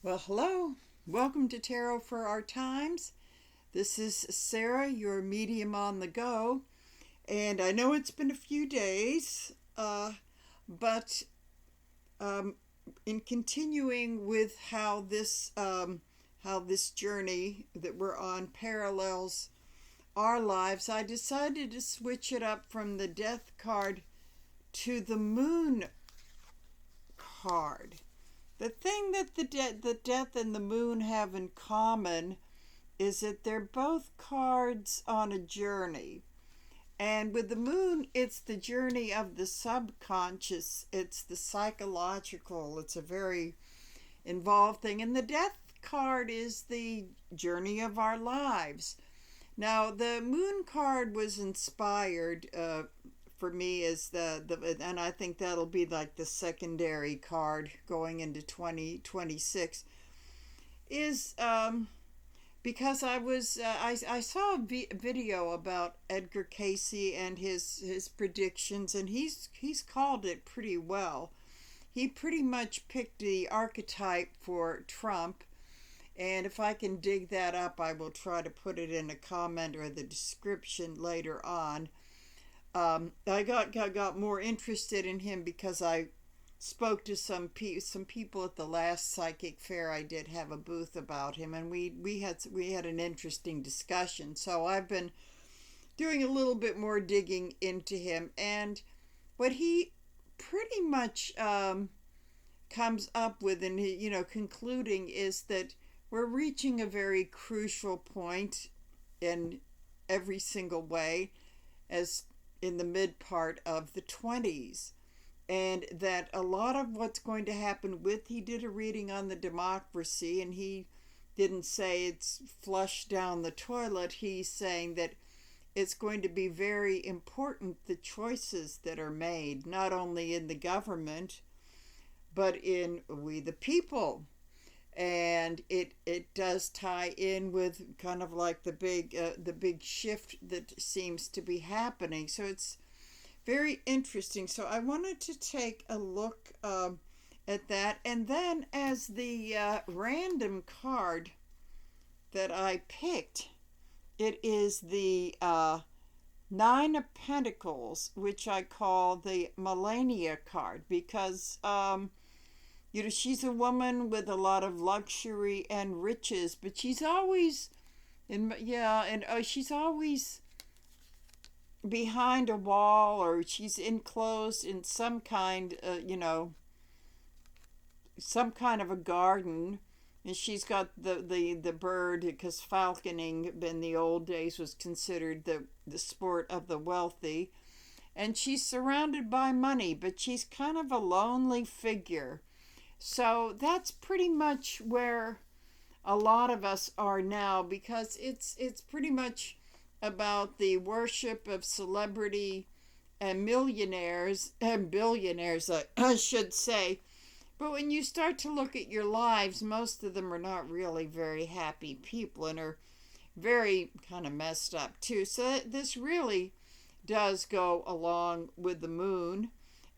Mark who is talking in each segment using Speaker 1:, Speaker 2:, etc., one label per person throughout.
Speaker 1: Well, hello. Welcome to Tarot for Our Times. This is Sarah, your medium on the go. And I know it's been a few days, but um, in continuing with how this journey that we're on parallels our lives, I decided to switch it up from the Death card to the Moon card. The thing that the death and the moon have in common is that they're both cards on a journey. And with the moon, it's the journey of the subconscious, it's the psychological, it's a very involved thing. And the death card is the journey of our lives. Now, the moon card was inspired for me as and I think that'll be like the secondary card going into 2026 is because I saw a video about Edgar Casey and his predictions, and he's called it pretty well. He pretty much picked the archetype for Trump, and if I can dig that up, I will try to put it in a comment or the description later on. I got more interested in him because I spoke to some people at the last psychic fair I did have a booth about him, and we had an interesting discussion. So I've been doing a little bit more digging into him, and what he pretty much comes up with, and concluding, is that we're reaching a very crucial point in every single way, as in the mid part of the 20s, and that a lot of what's going to happen he did a reading on the democracy, and he didn't say it's flushed down the toilet. He's saying that it's going to be very important, the choices that are made, not only in the government but in we the people. And it does tie in with kind of like the big shift that seems to be happening. So it's very interesting. So I wanted to take a look at that, and then as the random card that I picked, it is the Nine of Pentacles, which I call the Millennia card, because she's a woman with a lot of luxury and riches, but she's always she's always behind a wall, or she's enclosed in some kind, some kind of a garden, and she's got the bird, because falconing in the old days was considered the sport of the wealthy, and she's surrounded by money, but she's kind of a lonely figure. So that's pretty much where a lot of us are now, because it's pretty much about the worship of celebrity and millionaires and billionaires, I should say. But when you start to look at your lives, most of them are not really very happy people and are very kind of messed up too. So this really does go along with the moon.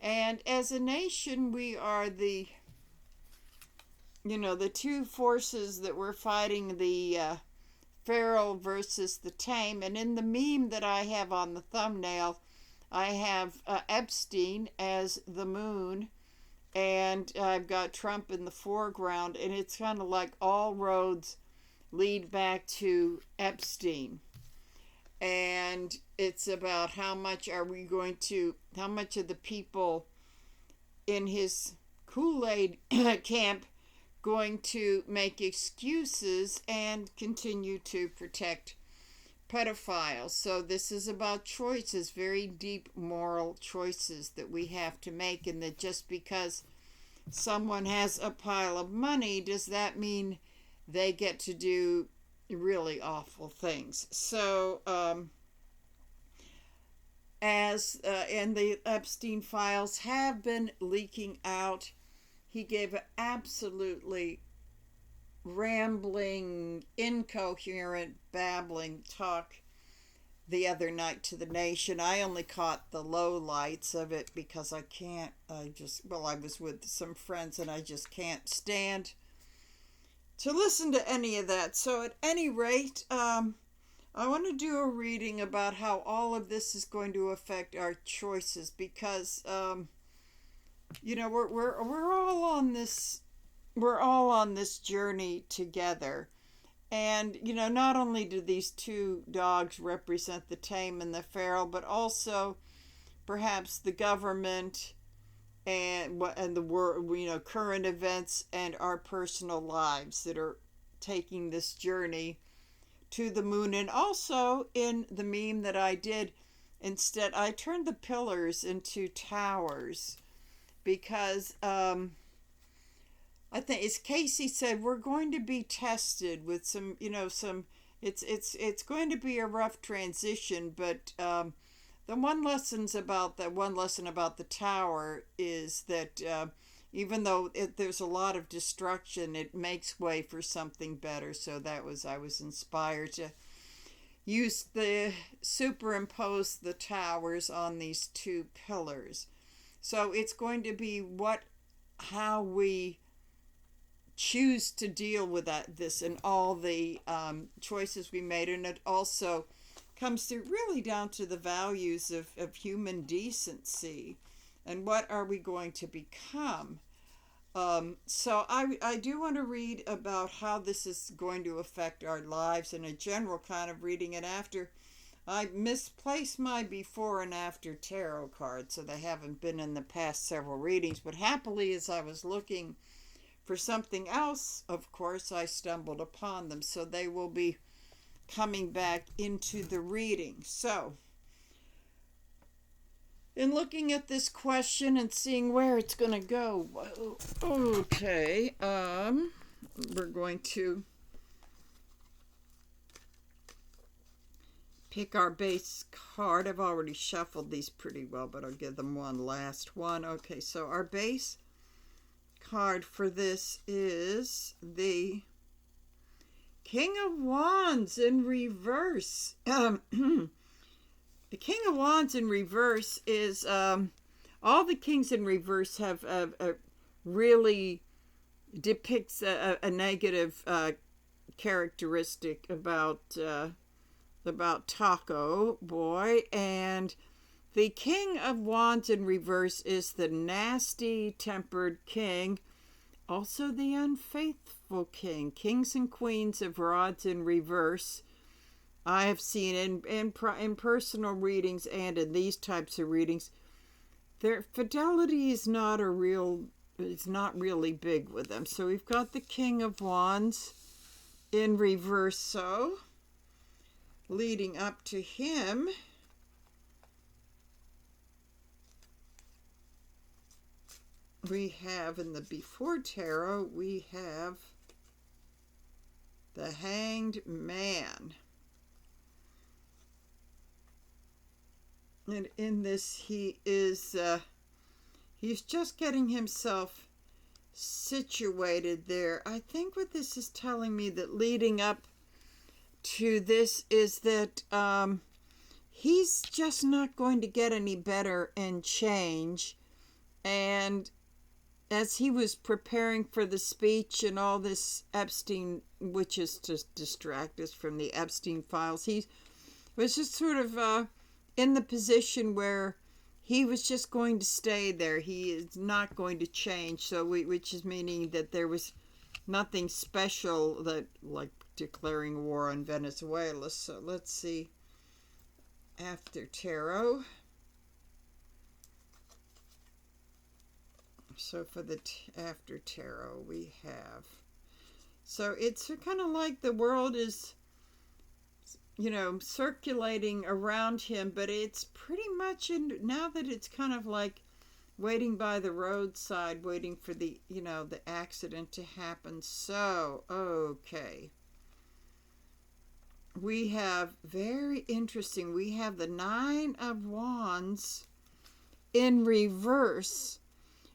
Speaker 1: And as a nation, we are the two forces that we're fighting, the feral versus the tame. And in the meme that I have on the thumbnail, I have Epstein as the moon, and I've got Trump in the foreground, and it's kind of like all roads lead back to Epstein. And it's about how much of the people in his Kool-Aid camp going to make excuses and continue to protect pedophiles. So this is about choices, very deep moral choices that we have to make, and that just because someone has a pile of money, does that mean they get to do really awful things? So and the Epstein files have been leaking out. He gave an absolutely rambling, incoherent, babbling talk the other night to the nation. I only caught the low lights of it because I was with some friends, and I just can't stand to listen to any of that. So at any rate, I want to do a reading about how all of this is going to affect our choices, because we're all on this journey together. And not only do these two dogs represent the tame and the feral, but also perhaps the government and the world, current events and our personal lives that are taking this journey to the moon. And also, in the meme that I did, instead I turned the pillars into towers, because I think, as Casey said, we're going to be tested with some, it's going to be a rough transition, but the one lesson about the tower is that even though there's a lot of destruction, it makes way for something better. So I was inspired to superimpose the towers on these two pillars. So it's going to be how we choose to deal with this and all the choices we made. And it also comes through really down to the values of human decency and what are we going to become. So I do want to read about how this is going to affect our lives in a general kind of reading. And after, I misplaced my before and after tarot cards, so they haven't been in the past several readings. But happily, as I was looking for something else, of course, I stumbled upon them. So they will be coming back into the reading. So, in looking at this question and seeing where it's going to go, okay, we're going to pick our base card. I've already shuffled these pretty well, but I'll give them one last one. Okay, so our base card for this is the King of Wands in reverse. The King of Wands in reverse is, all the kings in reverse have really depicts a negative characteristic about Taco Boy. And the King of Wands in reverse is the nasty tempered king, also the unfaithful king. Kings and queens of rods in reverse, I have seen in personal readings and in these types of readings, their fidelity is not really big with them. So we've got the King of Wands in reverse. So leading up to him, we have in the before tarot, we have the Hanged Man. And in this, he's just getting himself situated there. I think what this is telling me, that leading up to this, is that he's just not going to get any better and change. And as he was preparing for the speech and all this Epstein, which is to distract us from the Epstein files, he was just sort of in the position where he was just going to stay there. He is not going to change. So which is meaning that there was nothing special, that like declaring war on Venezuela. So let's see. After tarot. So for the after tarot, we have, so it's kind of like the world is, circulating around him, but it's pretty much now that it's kind of like waiting by the roadside, waiting for the accident to happen. So, okay. We have, very interesting, we have the Nine of Wands in reverse,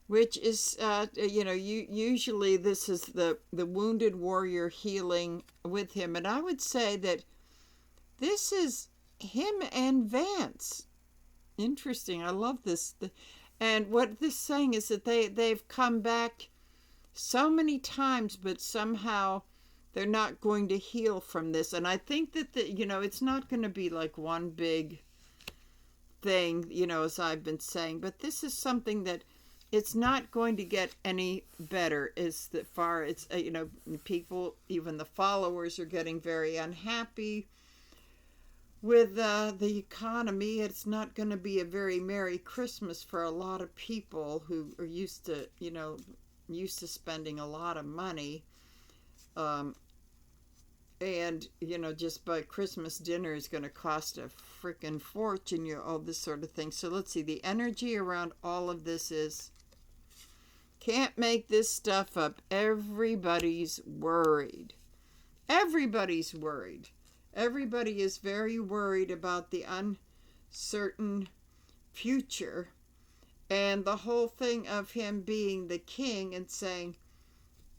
Speaker 1: which is, usually this is the wounded warrior healing with him. And I would say that this is him and Vance. Interesting. I love this. And what this is saying is that they've come back so many times, but somehow they're not going to heal from this. And I think that it's not going to be like one big thing, as I've been saying, but this is something that it's not going to get any better as far as, people, even the followers, are getting very unhappy with the economy. It's not going to be a very Merry Christmas for a lot of people who are used to spending a lot of money. And, just by Christmas dinner is going to cost a freaking fortune, all this sort of thing. So let's see, the energy around all of this is, can't make this stuff up. Everybody's worried. Everybody's worried. Everybody is very worried about the uncertain future. And the whole thing of him being the king and saying,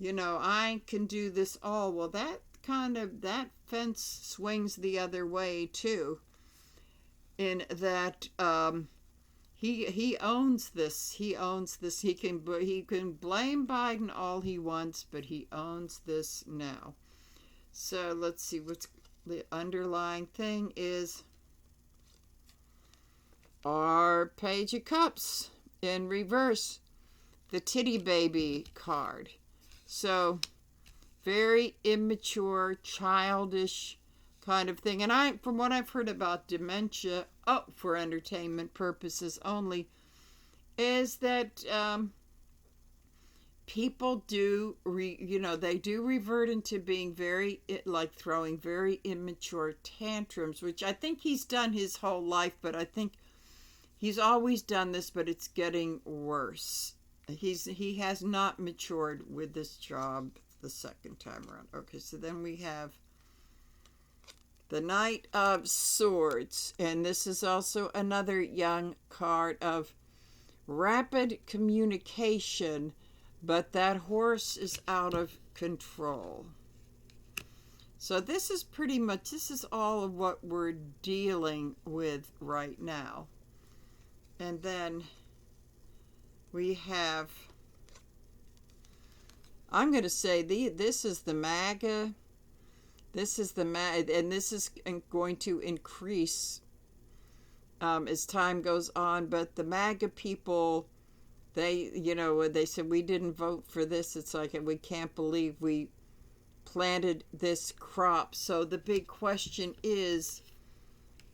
Speaker 1: I can do this all. Well, that fence swings the other way too, in that he owns this. He can blame Biden all he wants, but he owns this now. So let's see, what's the underlying thing is our Page of Cups in reverse, the titty baby card. So very immature, childish kind of thing. And from what I've heard about dementia, for entertainment purposes only, is that people do, they do revert into being throwing very immature tantrums, which I think he's done his whole life, but I think he's always done this, but it's getting worse. He has not matured with this job the second time around. Okay, so then we have the Knight of Swords, and this is also another young card of rapid communication, but that horse is out of control. So this is all of what we're dealing with right now. And then we have, I'm going to say this is the MAGA. And this is going to increase as time goes on. But the MAGA people, they said, we didn't vote for this. It's like, we can't believe we planted this crop. So the big question is,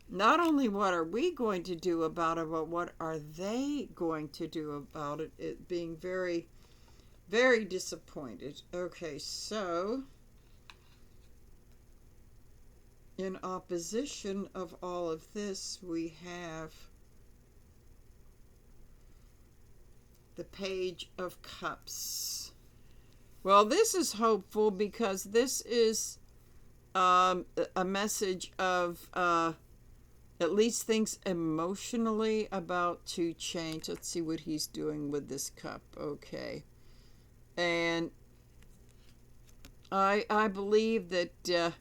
Speaker 1: not only what are we going to do about it, but what are they going to do about it? It being very, very disappointed. Okay, so in opposition of all of this, we have the Page of Cups. Well, this is hopeful because this is a message of at least things emotionally about to change. Let's see what he's doing with this cup. Okay. And I believe that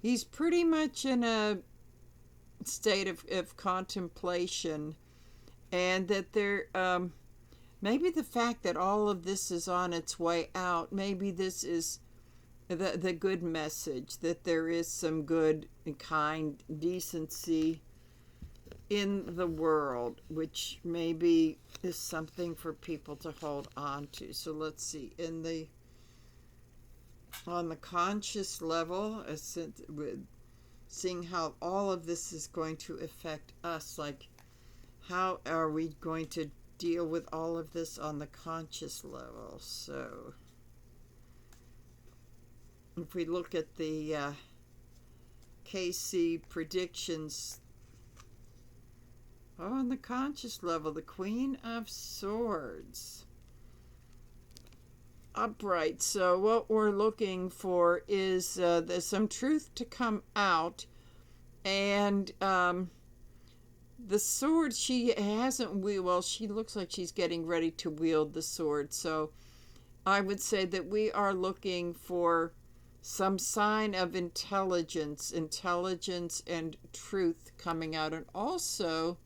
Speaker 1: he's pretty much in a state of contemplation, and that there maybe the fact that all of this is on its way out, maybe this is the good message, that there is some good and kind decency in the world, which maybe is something for people to hold on to. So let's see, on the conscious level, with seeing how all of this is going to affect us, like how are we going to deal with all of this on the conscious level. So if we look at the KC predictions, on the conscious level, the Queen of Swords, upright. So what we're looking for is there's some truth to come out, and the sword, she looks like she's getting ready to wield the sword. So I would say that we are looking for some sign of intelligence and truth coming out. And also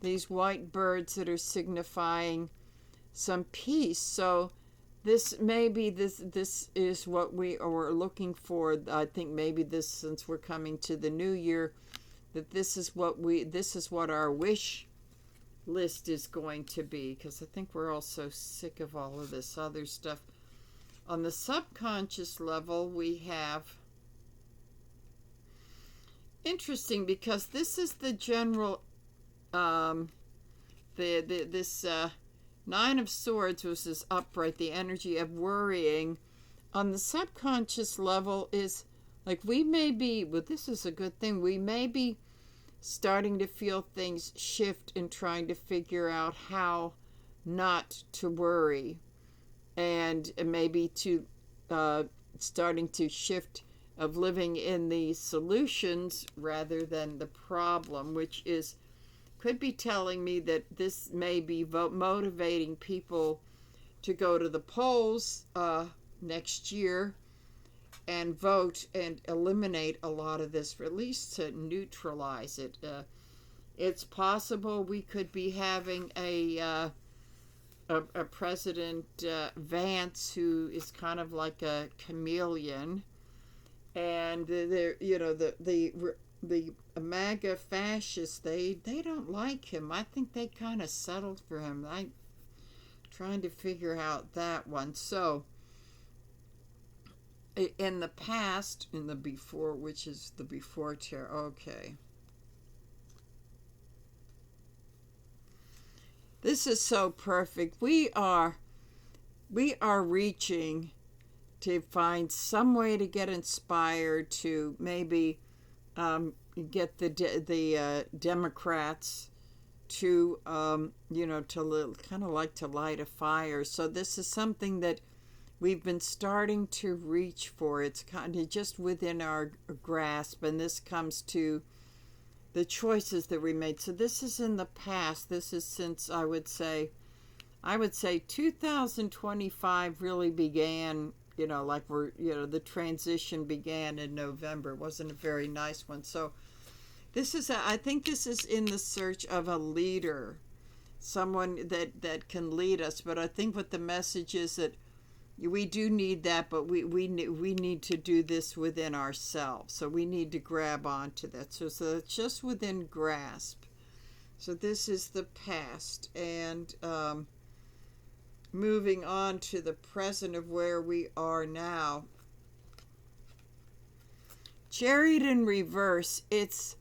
Speaker 1: these white birds that are signifying some peace. So this is what we are looking for. I think maybe this, since we're coming to the new year, that this is what our wish list is going to be, because I think we're all so sick of all of this other stuff. On the subconscious level, we have, interesting, because this is the general this Nine of Swords, which is upright, the energy of worrying on the subconscious level, is like we may be, well, this is a good thing, we may be starting to feel things shift and trying to figure out how not to worry, and maybe to starting to shift of living in the solutions rather than the problem, which is could be telling me that this may be motivating people to go to the polls next year and vote and eliminate a lot of this, or at least to neutralize it. It's possible we could be having a President Vance who is kind of like a chameleon, and the MAGA fascists, they don't like him. I think they kind of settled for him. I'm trying to figure out that one. So in the past, in the before, which is the before terror, okay. This is so perfect. We are reaching to find some way to get inspired to maybe get the Democrats to to kind of like to light a fire. So this is something that we've been starting to reach for. It's kind of just within our grasp, and this comes to the choices that we made. So this is in the past. This is since I would say 2025 really began. Like the transition began in November. It wasn't a very nice one. So I think this is in the search of a leader, someone that can lead us. But I think what the message is that we do need that, but we need to do this within ourselves. So we need to grab onto that. So it's just within grasp. So this is the past, and moving on to the present of where we are now. Chariot in reverse, it's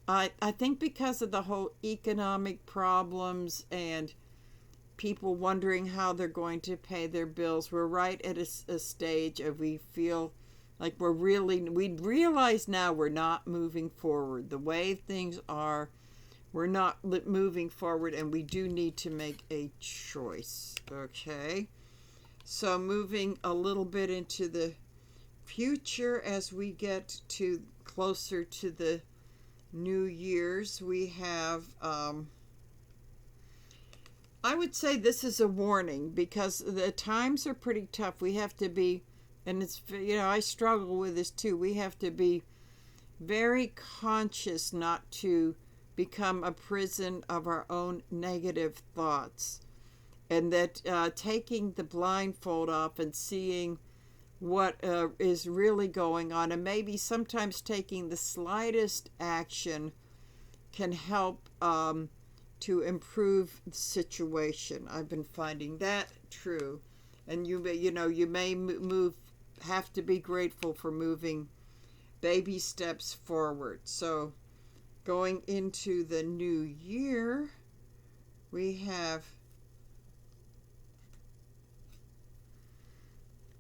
Speaker 1: I think because of the whole economic problems and people wondering how they're going to pay their bills, we're right at a stage of we feel like we realize now we're not moving forward. The way things are, we're not moving forward, and we do need to make a choice. Okay, so moving a little bit into the future as we get to closer to the New Year's, we have I would say this is a warning, because the times are pretty tough. We have to be, and it's, I struggle with this too, we have to be very conscious not to become a prison of our own negative thoughts, and that taking the blindfold off and seeing what is really going on, and maybe sometimes taking the slightest action can help to improve the situation. I've been finding that true, and you may have to be grateful for moving baby steps forward. So going into the new year, we have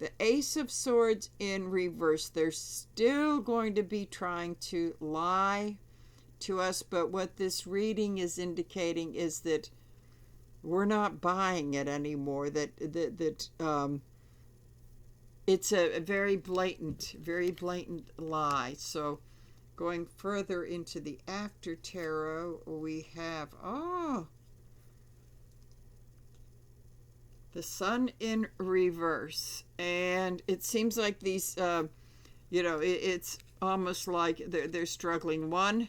Speaker 1: the Ace of Swords in reverse. They're still going to be trying to lie to us, but what this reading is indicating is that we're not buying it anymore. That it's a very blatant lie. So going further into the after tarot, we have the Sun in reverse, and it seems like these it's almost like they're struggling. One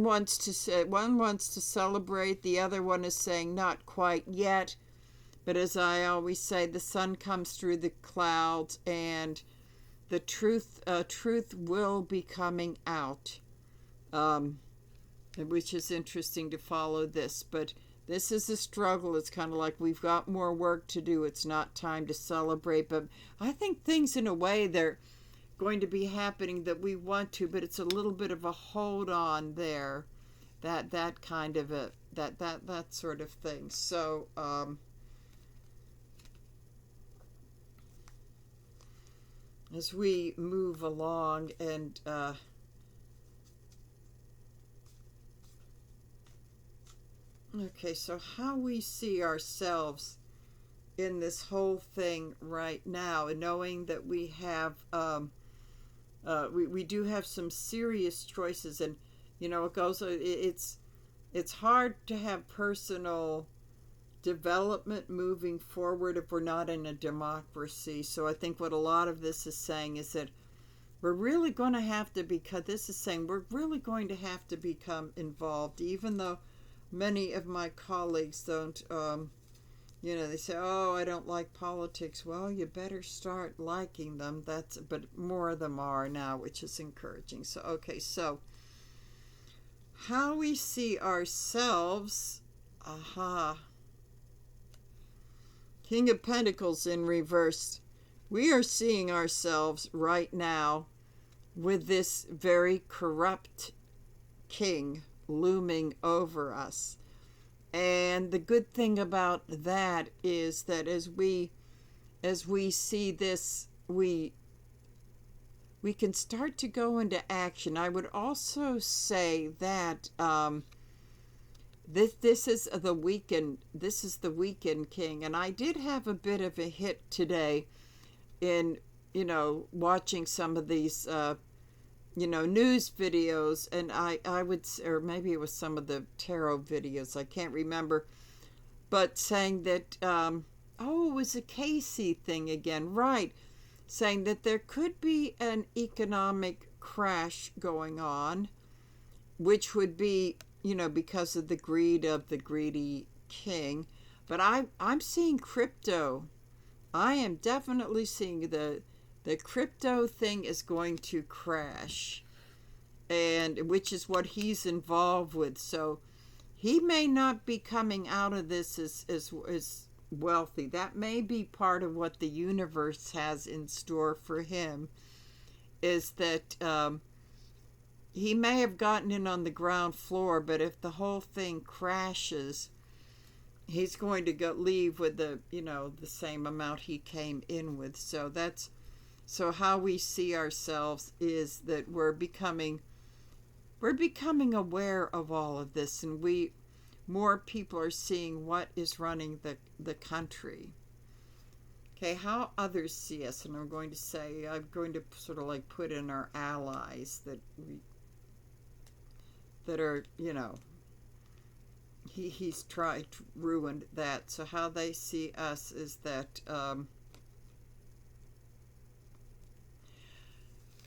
Speaker 1: wants to celebrate, the other one is saying not quite yet, But as I always say, the sun comes through the clouds, and the truth will be coming out, which is interesting to follow this. But this is a struggle. It's kind of like we've got more work to do. It's not time to celebrate. But I think things, in a way, they're going to be happening that we want to, but it's a little bit of a hold on there, that kind of a that sort of thing. So as we move along, and okay, so how we see ourselves in this whole thing right now, and knowing that we have we do have some serious choices. And it goes, it's hard to have personal development moving forward if we're not in a democracy. So I think what a lot of this is saying is that we're really going to have to we're really going to have to become involved, even though many of my colleagues don't. They say, "Oh, I don't like politics." Well, you better start liking them. But more of them are now, which is encouraging. So, okay, so how we see ourselves, King of Pentacles in reverse. We are seeing ourselves right now with this very corrupt king looming over us. And the good thing about that is that as we see this, we can start to go into action. I would also say that this is the weekend. This is the weekend king, and I did have a bit of a hit today in watching some of these news videos, and I would, or maybe it was some of the tarot videos, I can't remember, but saying that, it was a Casey thing again, right, saying that there could be an economic crash going on, which would be, because of the greed of the greedy king. But I'm seeing crypto. I am definitely seeing the crypto thing is going to crash, and which is what he's involved with. So he may not be coming out of this as wealthy. That may be part of what the universe has in store for him, is that he may have gotten in on the ground floor, but if the whole thing crashes, he's going to leave with the same amount he came in with. So how we see ourselves is that we're becoming aware of all of this, and more people are seeing what is running the country. Okay, how others see us, and I'm going to sort of like put in our allies that are, he's tried to ruin that. So how they see us is that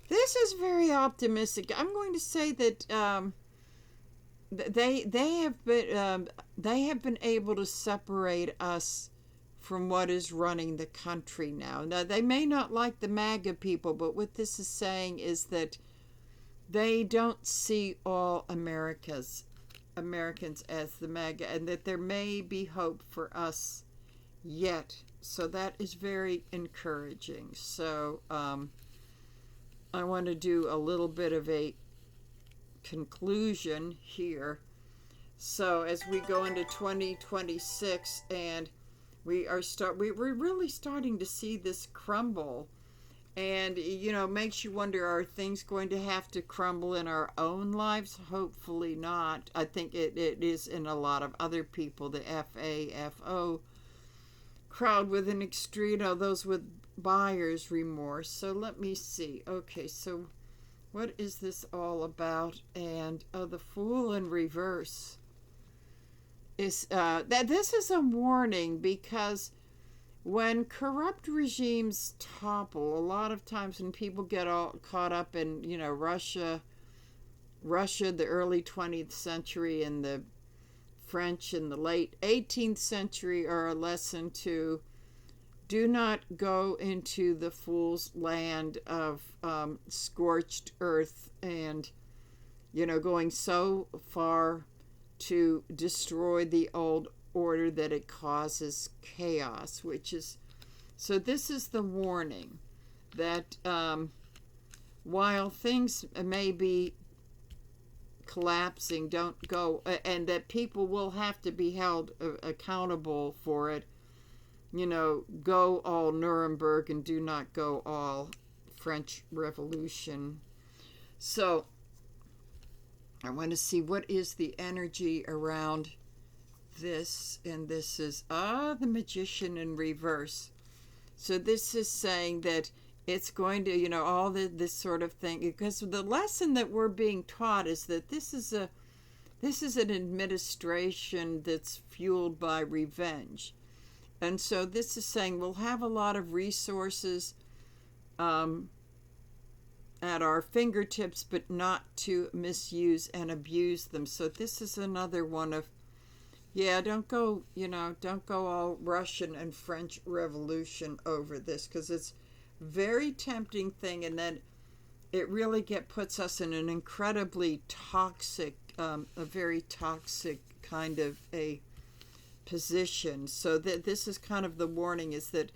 Speaker 1: this is very optimistic. I'm going to say that they have been able to separate us from what is running the country now. Now, they may not like the MAGA people, but what this is saying is that they don't see all Americans as the MAGA, and that there may be hope for us yet. So that is very encouraging. So I want to do a little bit of a conclusion here. So as we go into 2026, and we're really starting to see this crumble, and makes you wonder, are things going to have to crumble in our own lives? Hopefully not. I think it is in a lot of other people, the FAFO crowd with an extreme, those with buyer's remorse. So let me see. Okay, so what is this all about? And the Fool in reverse is that this is a warning, because when corrupt regimes topple, a lot of times when people get all caught up in Russia, the early 20th century, and the French in the late 18th century are a lesson to do not go into the fool's land of scorched earth and, going so far to destroy the old order that it causes chaos, so this is the warning that while things may be collapsing, don't go, and that people will have to be held accountable for it. Go all Nuremberg and do not go all French Revolution. So I want to see what is the energy around this, and this is the Magician in reverse. So this is saying that it's going to, all this sort of thing, because the lesson that we're being taught is that this is an administration that's fueled by revenge. And so this is saying we'll have a lot of resources at our fingertips, but not to misuse and abuse them. So this is another one of, don't go all Russian and French Revolution over this, because it's very tempting thing, and then it really puts us in an incredibly toxic, a very toxic kind of a position. So that this is kind of the warning, is that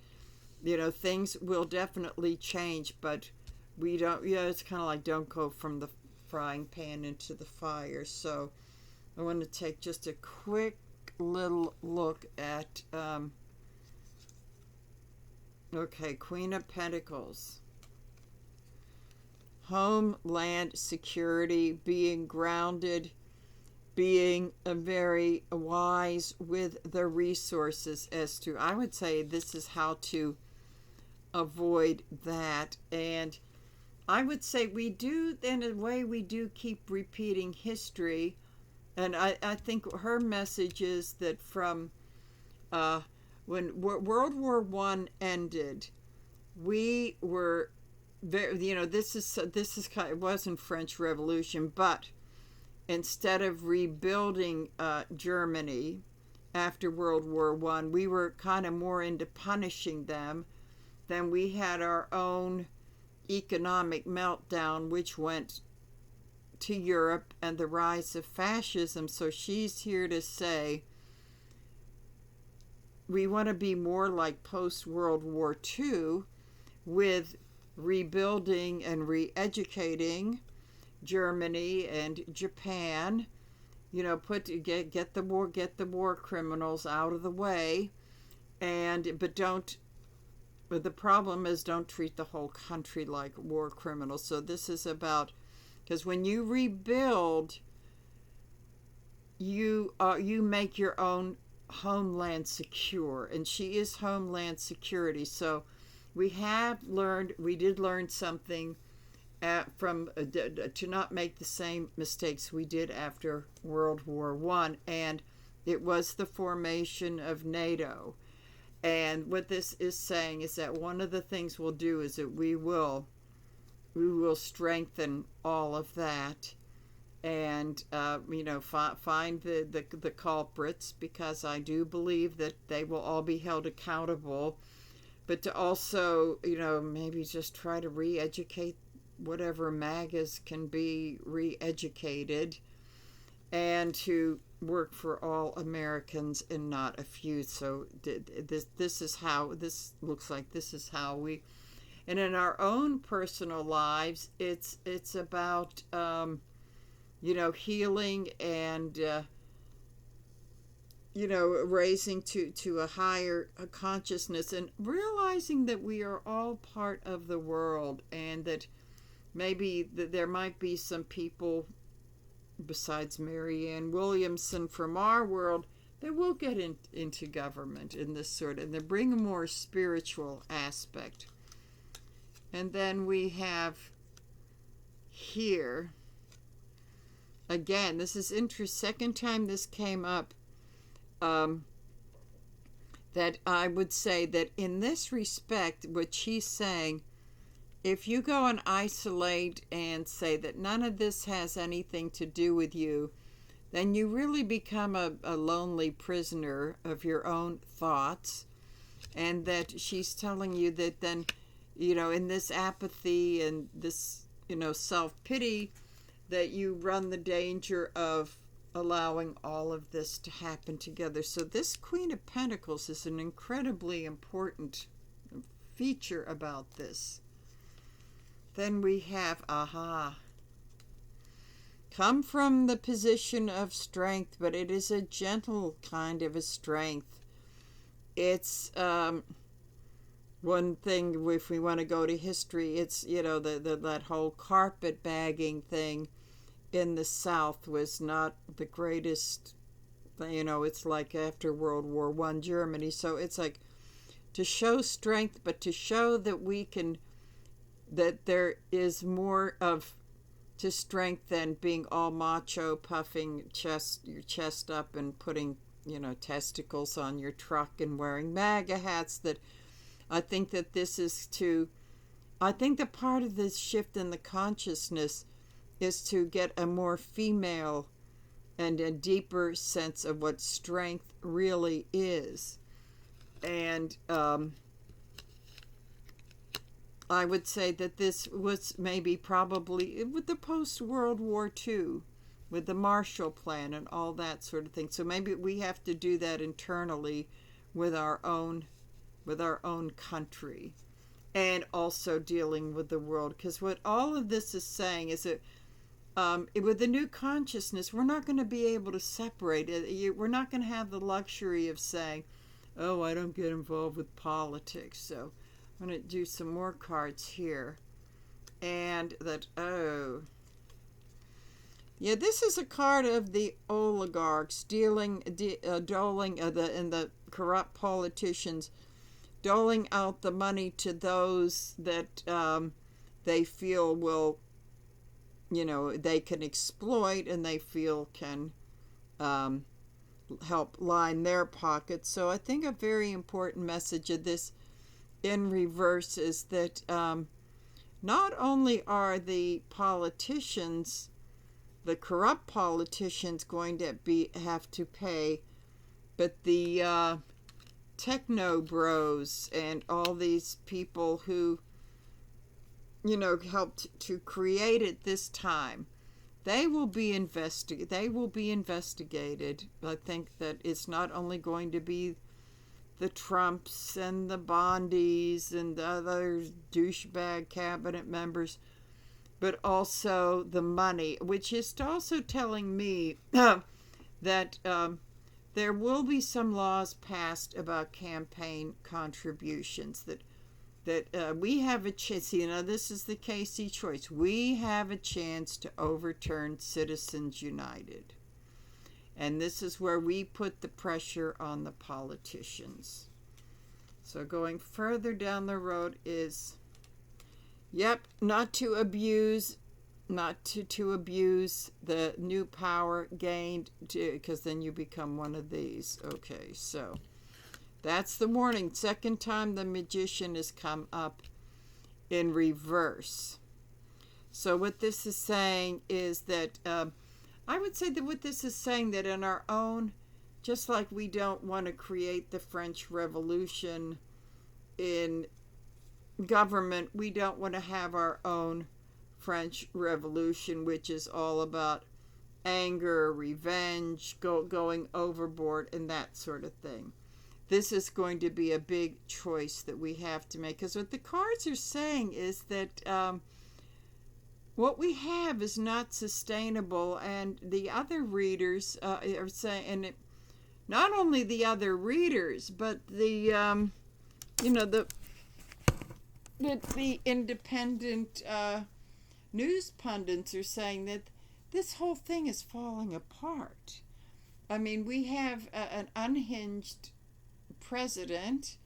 Speaker 1: things will definitely change, but we don't, it's kind of like don't go from the frying pan into the fire. So I want to take just a quick little look at Queen of Pentacles, homeland security, being grounded, being very wise with the resources as to, I would say this is how to avoid that. And I would say we do, in a way, we do keep repeating history. And I think her message is that from when World War I ended, we were very, this is kind of, it wasn't French Revolution, but instead of rebuilding Germany after World War I, we were kind of more into punishing them. Then we had our own economic meltdown, which went to Europe, and the rise of fascism. So she's here to say we want to be more like post-World War II, with rebuilding and re-educating Germany and Japan, get the war criminals out of the way, but the problem is don't treat the whole country like war criminals. So this is about, because when you rebuild, you make your own homeland secure, and she is homeland security. So we did learn something to not make the same mistakes we did after World War I, and it was the formation of NATO. And what this is saying is that one of the things we'll do is that we will strengthen all of that, and find the culprits, because I do believe that they will all be held accountable, but to also maybe just try to re-educate whatever MAGAs can be re-educated, and to work for all Americans and not a few. So this is how this looks like. This is how we, and in our own personal lives, it's about healing and raising to a higher consciousness, and realizing that we are all part of the world, and that maybe there might be some people besides Marianne Williamson from our world that will get into government in this sort, and they bring a more spiritual aspect. And then we have here, again, this is interesting, second time this came up, that I would say that in this respect, what she's saying, if you go and isolate and say that none of this has anything to do with you, then you really become a lonely prisoner of your own thoughts. And that she's telling you that then, in this apathy and this, self-pity, that you run the danger of allowing all of this to happen together. So this Queen of Pentacles is an incredibly important feature about this. Then we have, come from the position of strength, but it is a gentle kind of a strength. It's one thing, if we want to go to history, it's, that whole carpet bagging thing in the South was not the greatest, it's like after World War I Germany. So it's like to show strength, but to show that there is more to strength than being all macho, puffing your chest up and putting, testicles on your truck and wearing MAGA hats. That I think that this is I think that part of this shift in the consciousness is to get a more female and a deeper sense of what strength really is. And I would say that this was maybe probably with the post-World War II, with the Marshall Plan and all that sort of thing. So maybe we have to do that internally with our own country, and also dealing with the world. Because what all of this is saying is that with the new consciousness, we're not going to be able to separate it. We're not going to have the luxury of saying, oh, I don't get involved with politics. So I'm going to do some more cards here. And that, yeah, this is a card of the oligarchs doling, and the corrupt politicians doling out the money to those that they feel will, they can exploit and they feel can help line their pockets. So I think a very important message of this in reverse is that not only are the politicians, the corrupt politicians, going to have to pay, but the techno bros and all these people who helped to create it this time, they will be investigated. I think that it's not only going to be the Trumps and the Bondis and the other douchebag cabinet members, but also the money, which is also telling me that there will be some laws passed about campaign contributions, that we have a chance. This is the Casey choice. We have a chance to overturn Citizens United. And this is where we put the pressure on the politicians. So going further down the road is, not to abuse the new power gained, because then you become one of these. Okay, so that's the warning. Second time the Magician has come up in reverse. So what this is saying is that, I would say that what this is saying, that in our own, just like we don't want to create the French Revolution in government, we don't want to have our own French Revolution, which is all about anger, revenge, going overboard, and that sort of thing. This is going to be a big choice that we have to make, because what the cards are saying is that what we have is not sustainable. And the other readers are saying, and not only the other readers, but the independent news pundits are saying that this whole thing is falling apart. I mean, we have an unhinged president,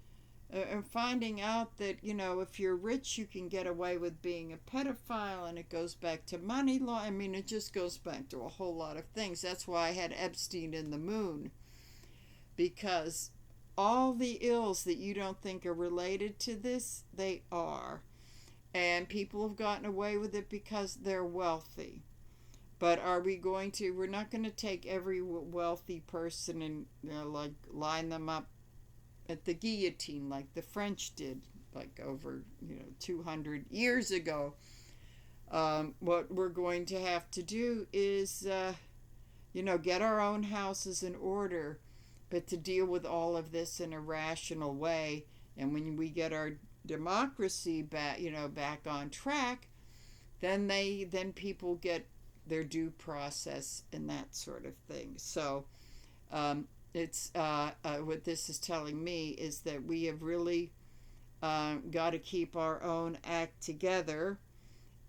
Speaker 1: finding out that, if you're rich, you can get away with being a pedophile, and it goes back to money law. I mean, it just goes back to a whole lot of things. That's why I had Epstein in the moon, because all the ills that you don't think are related to this, they are. And people have gotten away with it because they're wealthy. But are we going to? We're not going to take every wealthy person and like line them up at the guillotine like the French did, like over 200 years ago. What we're going to have to do is, get our own houses in order, but to deal with all of this in a rational way. And when we get our democracy back on track, then people get their due process and that sort of thing. So it's what this is telling me is that we have really got to keep our own act together,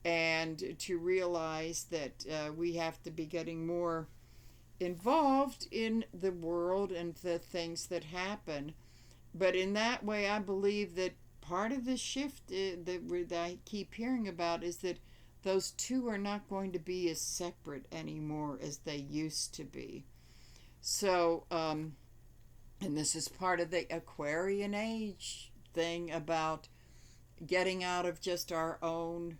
Speaker 1: and to realize that we have to be getting more involved in the world and the things that happen. But in that way, I believe that part of the shift that I keep hearing about is that those two are not going to be as separate anymore as they used to be. So, and this is part of the Aquarian age thing about getting out of just our own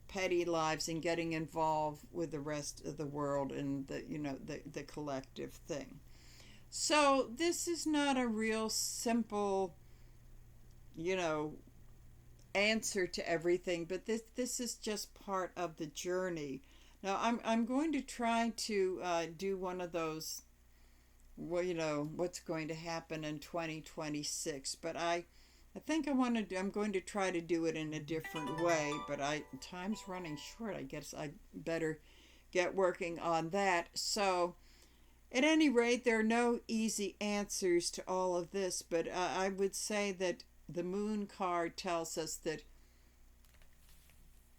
Speaker 1: petty lives and getting involved with the rest of the world and the collective thing. So this is not a real simple, answer to everything, but this is just part of the journey. Now I'm going to try to do one of those, what's going to happen in 2026, but I think I'm going to try to do it in a different way, but time's running short. I guess I better get working on that. So at any rate, there are no easy answers to all of this, but I would say that the moon card tells us that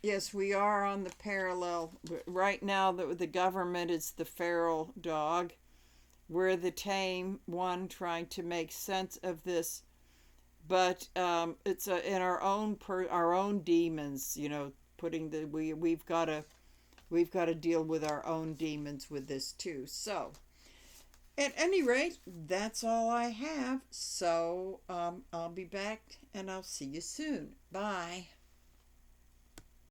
Speaker 1: yes, we are on the parallel. Right now, the government is the feral dog. We're the tame one trying to make sense of this. But it's in our own demons, putting we've got to deal with our own demons with this too. So at any rate, that's all I have. So I'll be back and I'll see you soon. Bye.